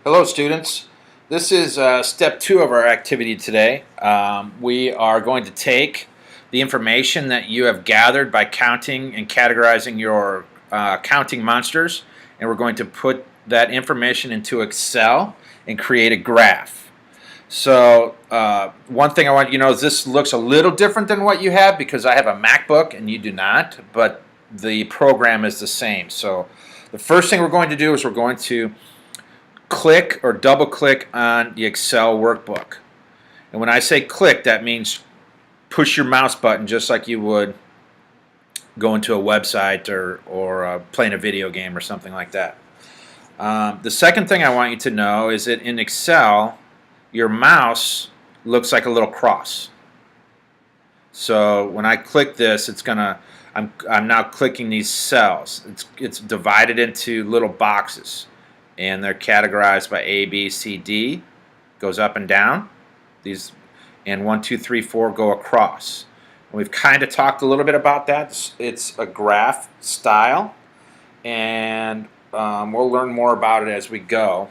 Hello, students. This is step 2 of our activity today. We are going to take the information that you have gathered by counting and categorizing your counting monsters, and we're going to put that information into Excel and create a graph. So one thing I want you to know is this looks a little different than what you have because I have a MacBook and you do not, but the program is the same. So the first thing we're going to do is we're going to click or double click on the Excel workbook. And when I say click, that means push your mouse button just like you would go into a website or playing a video game or something like that. The second thing I want you to know is that in Excel, your mouse looks like a little cross. So when I click this, I'm now clicking these cells. It's divided into little boxes, and they're categorized by A, B, C, D, goes up and down. These and 1, 2, 3, 4 go across. And we've kind of talked a little bit about that. It's a graph style, and we'll learn more about it as we go.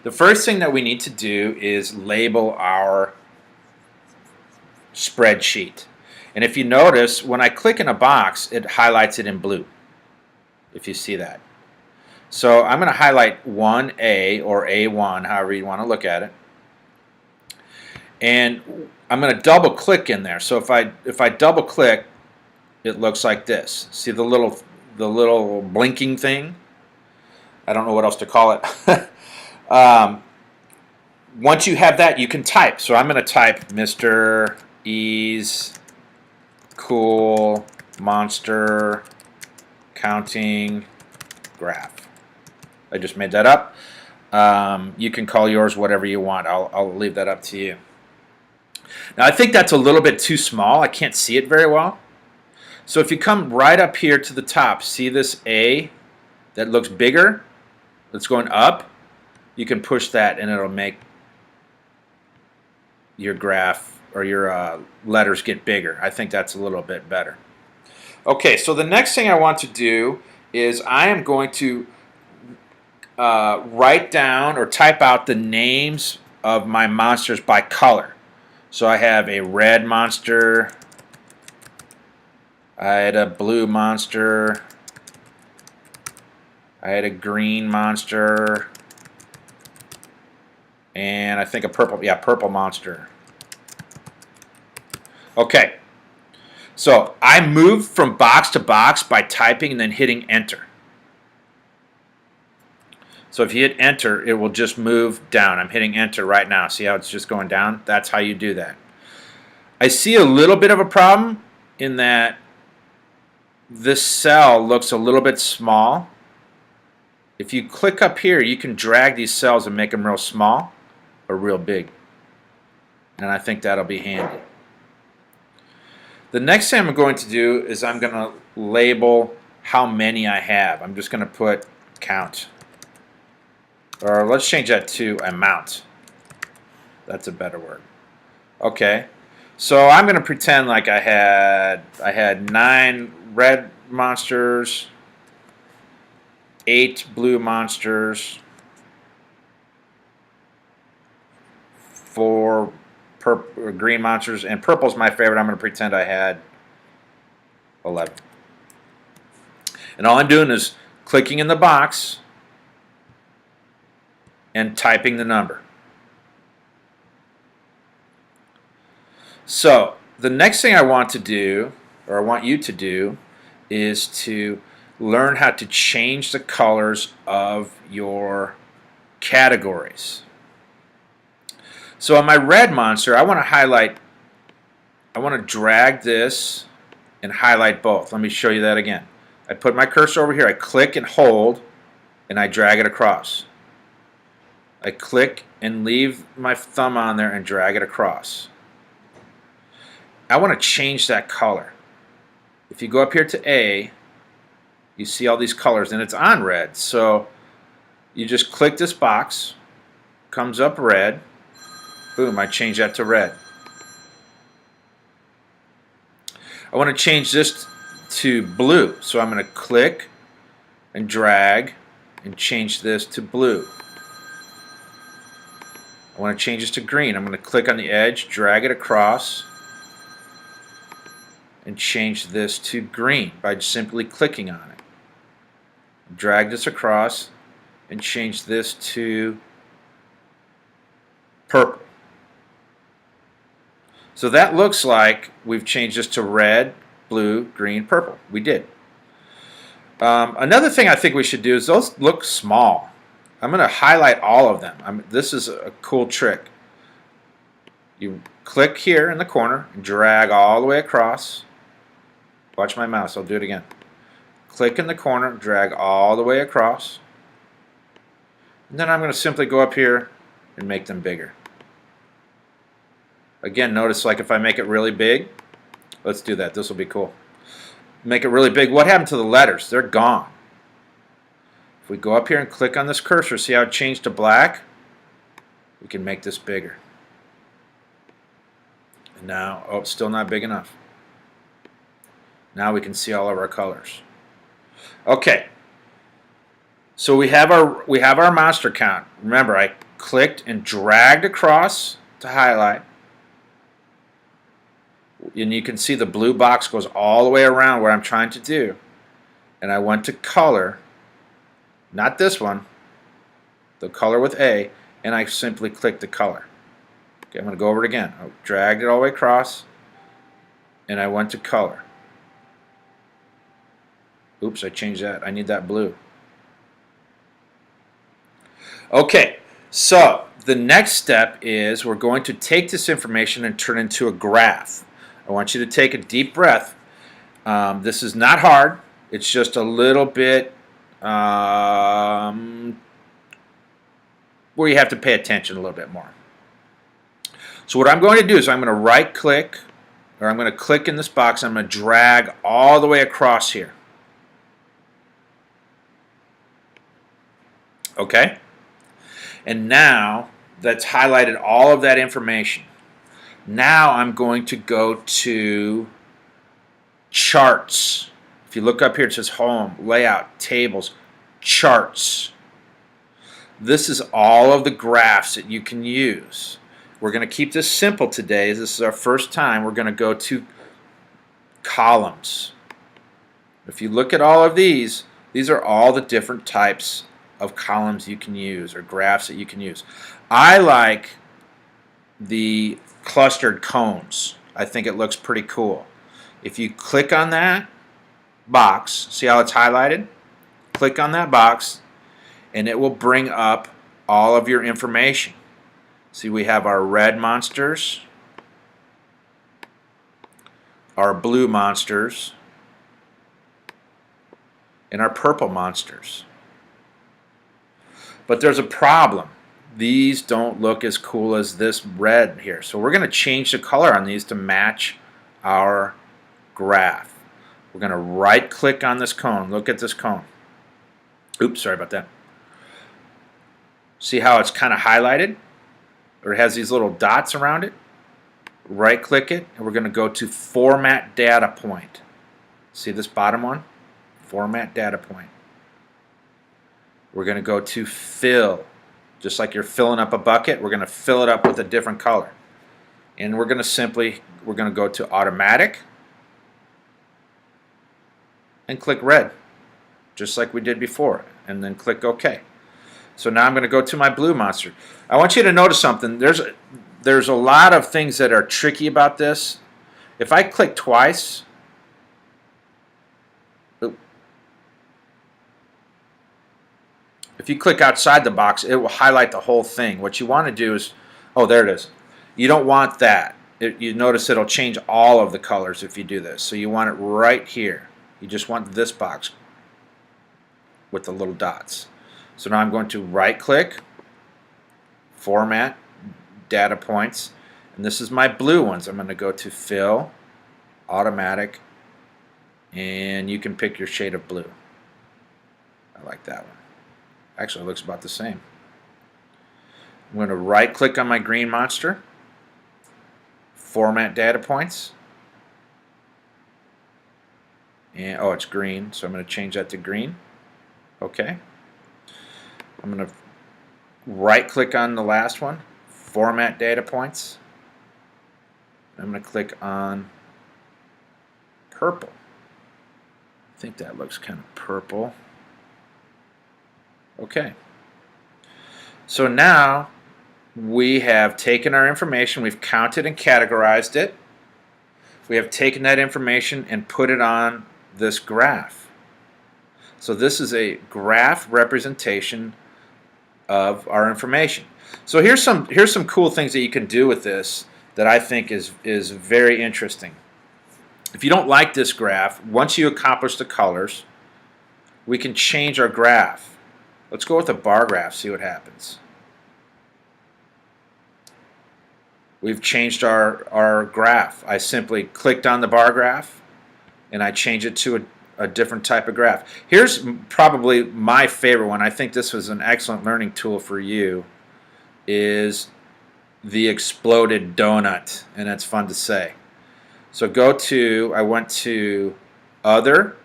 The first thing that we need to do is label our spreadsheet. And if you notice, when I click in a box, it highlights it in blue, if you see that. So I'm going to highlight 1A or A1, however you want to look at it. And I'm going to double click in there. So if I double click, it looks like this. See the little blinking thing? I don't know what else to call it. Once you have that, you can type. So I'm going to type Mr. E's Cool Monster Counting Graph. I just made that up. You can call yours whatever you want. I'll leave that up to you. Now I think that's a little bit too small. I can't see it very well. So if you come right up here to the top, see this A that looks bigger? That's going up. You can push that and it'll make your graph or your letters get bigger. I think that's a little bit better. Okay, so the next thing I want to do is I am going to write down or type out the names of my monsters by color. So I have a red monster, I had a blue monster, I had a green monster, and I think a purple monster. Okay, so I moved from box to box by typing and then hitting enter. So if you hit enter, it will just move down. I'm hitting enter right now. See how it's just going down? That's how you do that. I see a little bit of a problem in that this cell looks a little bit small. If you click up here, you can drag these cells and make them real small or real big. And I think that'll be handy. The next thing I'm going to do is I'm going to label how many I have. I'm just going to put count. Or let's change that to amount. That's a better word. Okay. So I'm going to pretend like I had 9 red monsters, 8 blue monsters, 4 green monsters, and purple's my favorite. I'm going to pretend I had 11. And all I'm doing is clicking in the box and typing the number. So the next thing I want to do, or I want you to do, is to learn how to change the colors of your categories. So on my red monster, I want to drag this and highlight both. Let me show you that again. I put my cursor over here, I click and hold, and I drag it across. I click and leave my thumb on there and drag it across. I want to change that color. If you go up here to A, you see all these colors, and it's on red. So you just click this box, comes up red, boom, I change that to red. I want to change this to blue, so I'm going to click and drag and change this to blue. I want to change this to green. I'm going to click on the edge, drag it across, and change this to green by simply clicking on it. Drag this across and change this to purple. So that looks like we've changed this to red, blue, green, purple. We did. Another thing I think we should do is those look small. I'm going to highlight all of them. This is a cool trick. You click here in the corner and drag all the way across. Watch my mouse. I'll do it again. Click in the corner, drag all the way across. And then I'm going to simply go up here and make them bigger. Again, notice like if I make it really big, let's do that. This will be cool. Make it really big. What happened to the letters? They're gone. If we go up here and click on this cursor, see how it changed to black? We can make this bigger. And now, oh, it's still not big enough. Now we can see all of our colors. Okay. So we have our monster count. Remember, I clicked and dragged across to highlight. And you can see the blue box goes all the way around what I'm trying to do. And I went to color, not this one, the color with A, and I simply clicked the color. Okay, I'm going to go over it again. I dragged it all the way across, and I went to color. Oops, I changed that. I need that blue. Okay, so the next step is we're going to take this information and turn it into a graph. I want you to take a deep breath. This is not hard. It's just a little bit where you have to pay attention a little bit more. So what I'm going to do is I'm going to right click, or I'm going to click in this box. I'm going to drag all the way across here. Okay? And now that's highlighted all of that information. Now I'm going to go to charts. If you look up here, it says home, layout, tables, charts. This is all of the graphs that you can use. We're going to keep this simple today. This is our first time. We're going to go to columns. If you look at all of these are all the different types of columns you can use or graphs that you can use. I like the clustered cones. I think it looks pretty cool. If you click on that box, see how it's highlighted? Click on that box and it will bring up all of your information. See, we have our red monsters, our blue monsters, and our purple monsters. But there's a problem. These don't look as cool as this red here. So we're going to change the color on these to match our graph. We're going to right click on this cone. Look at this cone. Oops, sorry about that. See how it's kind of highlighted? Or it has these little dots around it? Right click it and we're going to go to Format Data Point. See this bottom one? Format Data Point. We're going to go to Fill. Just like you're filling up a bucket, we're going to fill it up with a different color. And we're going to go to Automatic and click red, just like we did before, and then click OK. So now I'm going to go to my blue monster. I want you to notice something. There's a lot of things that are tricky about this. If I click twice, if you click outside the box, it will highlight the whole thing. What you want to do is, oh, there it is. You don't want that. You notice it'll change all of the colors if you do this. So you want it right here. You just want this box with the little dots. So now I'm going to right click, Format, Data Points, and this is my blue ones. I'm going to go to Fill, Automatic, and you can pick your shade of blue. I like that one. Actually, it looks about the same. I'm going to right click on my green monster, Format Data Points, and oh, it's green, so I'm going to change that to green. Okay. I'm going to right click on the last one, format data points. I'm going to click on purple. I think that looks kind of purple. Okay. So now we have taken our information, we've counted and categorized it. We have taken that information and put it on this graph. So this is a graph representation of our information. So here's some cool things that you can do with this that I think is very interesting. If you don't like this graph, once you accomplish the colors, we can change our graph. Let's go with a bar graph, see what happens. We've changed our graph. I simply clicked on the bar graph and I changed it to a different type of graph. Here's probably my favorite one. I think this was an excellent learning tool for you, is the exploded donut, and that's fun to say. So I went to Other,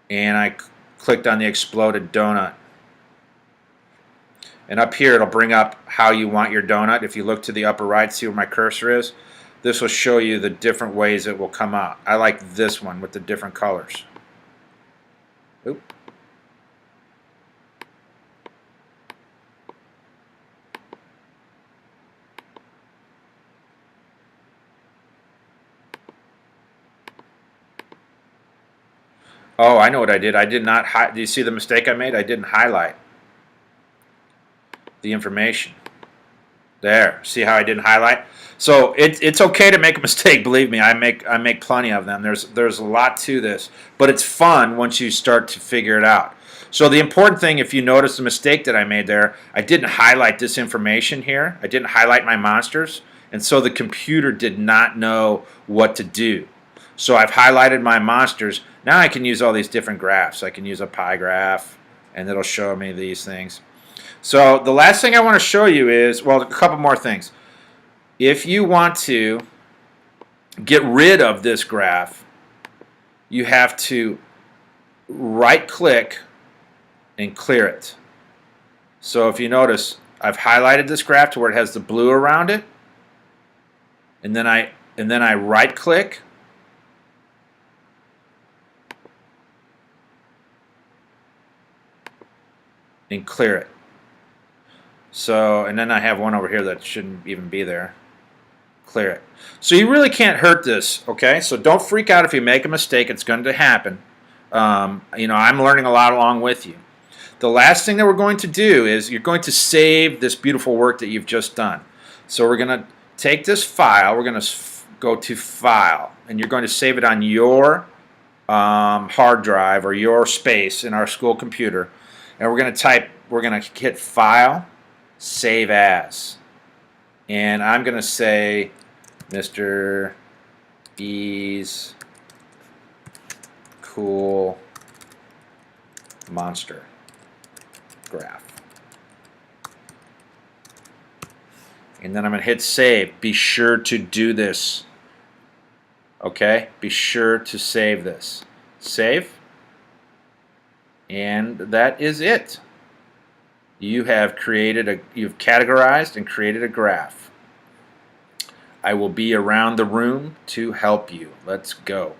and I clicked on the exploded donut. And up here it'll bring up how you want your donut. If you look to the upper right, see where my cursor is, this will show you the different ways it will come out. I like this one with the different colors. Oop. Oh, I know what I did. I did not do you see the mistake I made? I didn't highlight the information. There. See how I didn't highlight? So it's okay to make a mistake. Believe me, I make plenty of them. There's a lot to this, but it's fun once you start to figure it out. So the important thing, if you notice the mistake that I made there, I didn't highlight this information here. I didn't highlight my monsters, and so the computer did not know what to do. So I've highlighted my monsters. Now I can use all these different graphs. I can use a pie graph, and it'll show me these things. So the last thing I want to show you is, well, a couple more things. If you want to get rid of this graph, you have to right-click and clear it. So if you notice, I've highlighted this graph to where it has the blue around it, and then I right-click, and clear it. So, and then I have one over here that shouldn't even be there. Clear it. So you really can't hurt this, okay? So don't freak out if you make a mistake. It's going to happen. You know, I'm learning a lot along with you. The last thing that we're going to do is you're going to save this beautiful work that you've just done. So we're going to take this file. We're going to go to File, and you're going to save it on your hard drive or your space in our school computer. And we're going to hit File, Save As. And I'm going to say Mr. E's Cool Monster Graph. And then I'm going to hit Save. Be sure to do this. Okay? Be sure to save this. Save. And that is it. You've categorized and created a graph. I will be around the room to help you. Let's go.